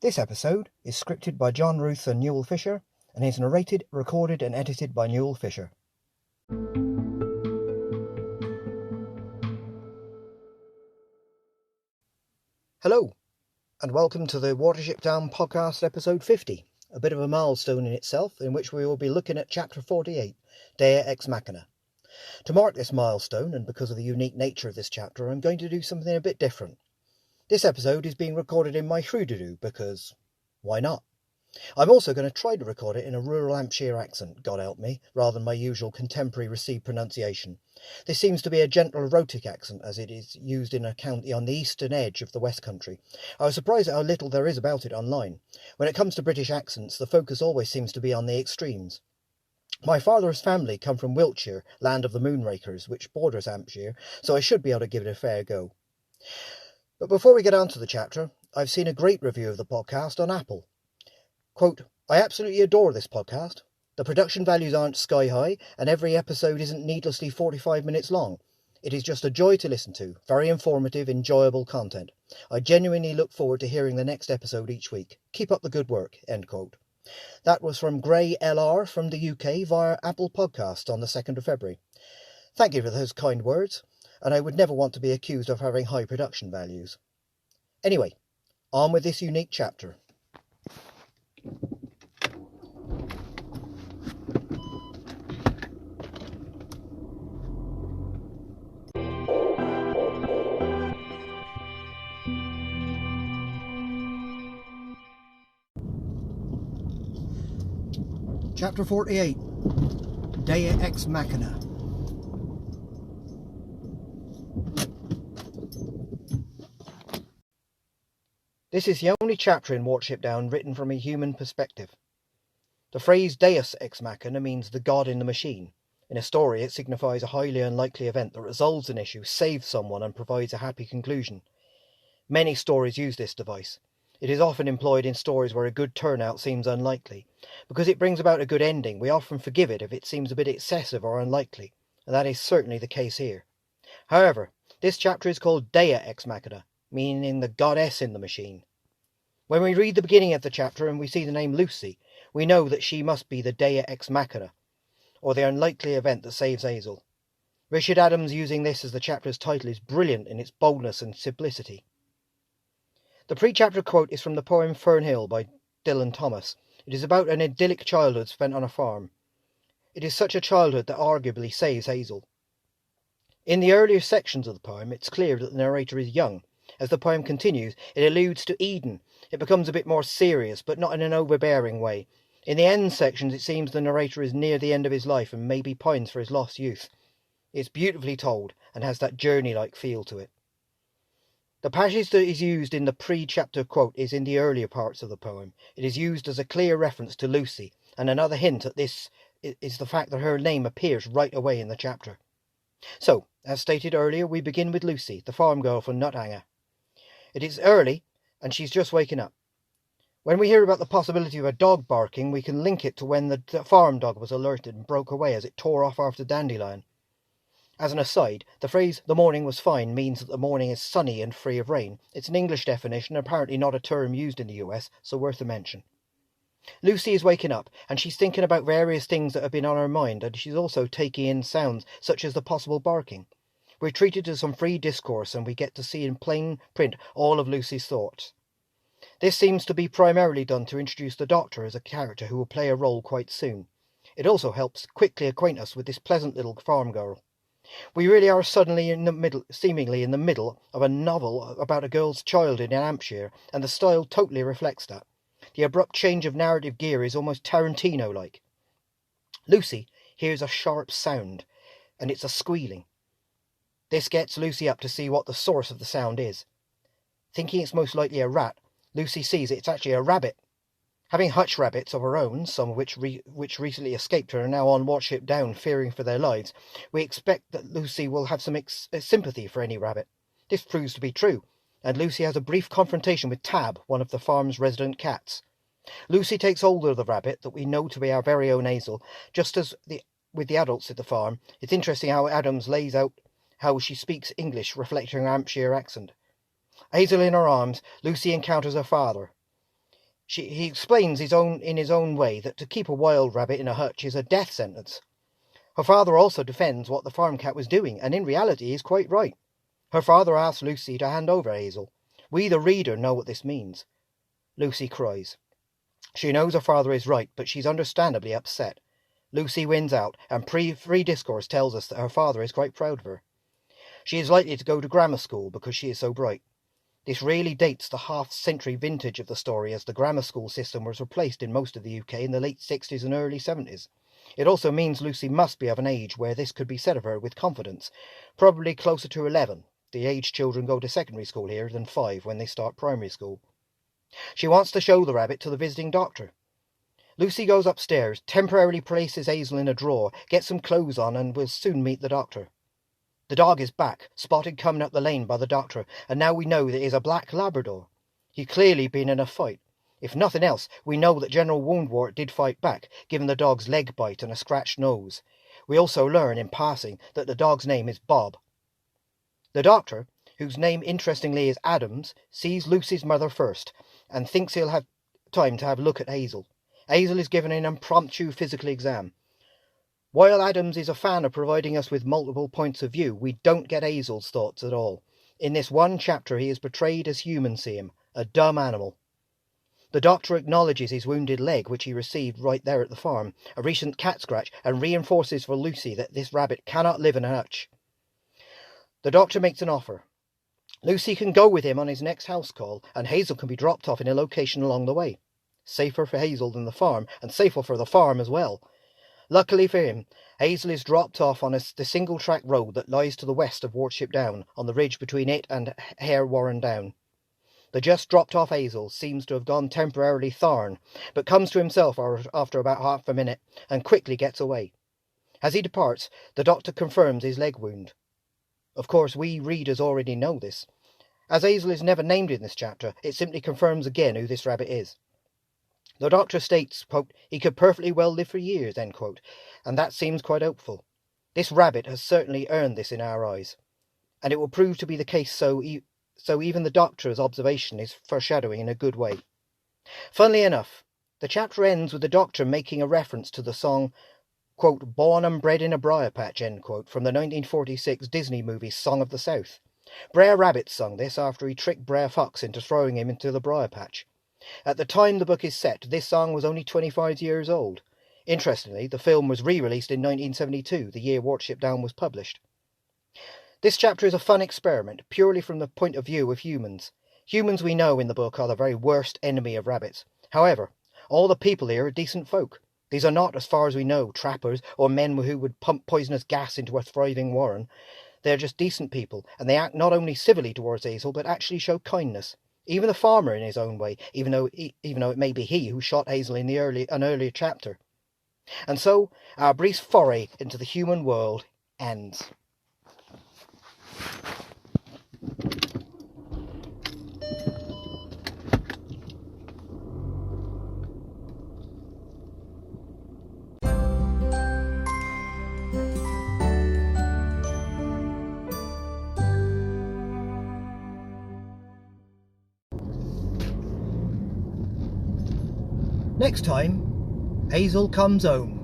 This episode is scripted by John Ruths and Newell Fisher and is narrated, recorded and edited by Newell Fisher. Hello, and welcome to the Watership Down podcast episode 50, a bit of a milestone in itself, in which we will be looking at chapter 48, Deus Ex Machina. To mark this milestone, and because of the unique nature of this chapter, I'm going to do something a bit different. This episode is being recorded in my Shrew-do-do because, why not? I'm also going to try to record it in a rural Hampshire accent, God help me, rather than my usual contemporary received pronunciation. This seems to be a gentle rhotic accent, as it is used in a county on the eastern edge of the West Country. I was surprised at how little there is about it online. When it comes to British accents, the focus always seems to be on the extremes. My father's family come from Wiltshire, land of the Moonrakers, which borders Hampshire, so I should be able to give it a fair go. But before we get on to the chapter, I've seen a great review of the podcast on Apple. Quote, I absolutely adore this podcast. The production values aren't sky high, and every episode isn't needlessly 45 minutes long. It is just a joy to listen to. Very informative, enjoyable content. I genuinely look forward to hearing the next episode each week. Keep up the good work. End quote. That was from Gray LR from the UK via Apple Podcasts on the 2nd of February. Thank you for those kind words, and I would never want to be accused of having high production values. Anyway, on with this unique chapter. Chapter 48, Deus Ex Machina. This is the only chapter in Watership Down written from a human perspective. The phrase Deus Ex Machina means the god in the machine. In a story, it signifies a highly unlikely event that resolves an issue, saves someone, and provides a happy conclusion. Many stories use this device. It is often employed in stories where a good turnout seems unlikely. Because it brings about a good ending, we often forgive it if it seems a bit excessive or unlikely, and that is certainly the case here. However, this chapter is called Deus Ex Machina, meaning the goddess in the machine. When we read the beginning of the chapter and we see the name Lucy, we know that she must be the Deus Ex Machina, or the unlikely event that saves Hazel. Richard Adams using this as the chapter's title is brilliant in its boldness and simplicity. The pre-chapter quote is from the poem Fern Hill by Dylan Thomas. It is about an idyllic childhood spent on a farm. It is such a childhood that arguably saves Hazel. In the earlier sections of the poem, it's clear that the narrator is young. As the poem continues, it alludes to Eden. It becomes a bit more serious, but not in an overbearing way. In the end sections, it seems the narrator is near the end of his life and maybe pines for his lost youth. It's beautifully told and has that journey-like feel to it. The passage that is used in the pre-chapter quote is in the earlier parts of the poem. It is used as a clear reference to Lucy, and another hint at this is the fact that her name appears right away in the chapter. So, as stated earlier, we begin with Lucy, the farm girl from Nuthanger. It is early, and she's just waking up. When we hear about the possibility of a dog barking, we can link it to when the farm dog was alerted and broke away as it tore off after Dandelion. As an aside, the phrase "the morning was fine" means that the morning is sunny and free of rain. It's an English definition, apparently not a term used in the US, so worth a mention. Lucy is waking up, and she's thinking about various things that have been on her mind, and she's also taking in sounds such as the possible barking. We're treated to some free discourse, and we get to see in plain print all of Lucy's thoughts. This seems to be primarily done to introduce the Doctor as a character who will play a role quite soon. It also helps quickly acquaint us with this pleasant little farm girl. We really are seemingly in the middle of a novel about a girl's childhood in Hampshire, and the style totally reflects that. The abrupt change of narrative gear is almost Tarantino-like. Lucy hears a sharp sound, and it's a squealing. This gets Lucy up to see what the source of the sound is. Thinking it's most likely a rat, Lucy sees it's actually a rabbit. Having hutch rabbits of her own, some of which recently escaped her, are now on Watership Down fearing for their lives, we expect that Lucy will have some sympathy for any rabbit. This proves to be true, and Lucy has a brief confrontation with Tab, one of the farm's resident cats. Lucy takes hold of the rabbit that we know to be our very own Hazel. Just as with the adults at the farm, it's interesting how Adams lays out how she speaks English, reflecting her Hampshire accent. Hazel in her arms, Lucy encounters her father. He explains in his own way that to keep a wild rabbit in a hutch is a death sentence. Her father also defends what the farm cat was doing, and in reality is quite right. Her father asks Lucy to hand over Hazel. We, the reader, know what this means. Lucy cries. She knows her father is right, but she's understandably upset. Lucy wins out, and free discourse tells us that her father is quite proud of her. She is likely to go to grammar school because she is so bright. This really dates the half-century vintage of the story, as the grammar school system was replaced in most of the UK in the late 60s and early 70s. It also means Lucy must be of an age where this could be said of her with confidence, probably closer to 11, the age children go to secondary school here, than 5 when they start primary school. She wants to show the rabbit to the visiting doctor. Lucy goes upstairs, temporarily places Hazel in a drawer, gets some clothes on, and will soon meet the doctor. The dog is back, spotted coming up the lane by the doctor, and now we know that he is a Black Labrador. He'd clearly been in a fight. If nothing else, we know that General Woundwort did fight back, given the dog's leg bite and a scratched nose. We also learn, in passing, that the dog's name is Bob. The doctor, whose name interestingly is Adams, sees Lucy's mother first, and thinks he'll have time to have a look at Hazel. Hazel is given an impromptu physical exam. While Adams is a fan of providing us with multiple points of view, we don't get Hazel's thoughts at all. In this one chapter he is portrayed as humans see him, a dumb animal. The doctor acknowledges his wounded leg, which he received right there at the farm, a recent cat scratch, and reinforces for Lucy that this rabbit cannot live in a hutch. The doctor makes an offer. Lucy can go with him on his next house call, and Hazel can be dropped off in a location along the way. Safer for Hazel than the farm, and safer for the farm as well. Luckily for him, Hazel is dropped off on the single-track road that lies to the west of Watership Down, on the ridge between it and Hare Warren Down. The just dropped-off Hazel seems to have gone temporarily tharn, but comes to himself after about half a minute, and quickly gets away. As he departs, the doctor confirms his leg wound. Of course, we readers already know this. As Hazel is never named in this chapter, it simply confirms again who this rabbit is. The doctor states, quote, he could perfectly well live for years, end quote, and that seems quite hopeful. This rabbit has certainly earned this in our eyes, and it will prove to be the case, so even the doctor's observation is foreshadowing in a good way. Funnily enough, the chapter ends with the doctor making a reference to the song, quote, born and bred in a briar patch, end quote, from the 1946 Disney movie Song of the South. Brer Rabbit sung this after he tricked Brer Fox into throwing him into the briar patch. At the time the book is set, this song was only 25 years old. Interestingly, the film was re-released in 1972, the year Watership Down was published. This chapter is a fun experiment, purely from the point of view of humans. Humans we know in the book are the very worst enemy of rabbits. However, all the people here are decent folk. These are not, as far as we know, trappers or men who would pump poisonous gas into a thriving warren. They are just decent people, and they act not only civilly towards Hazel, but actually show kindness. Even the farmer in his own way, even though it may be he who shot Hazel in an earlier chapter. And so, our brief foray into the human world ends. Next time, Hazel comes home.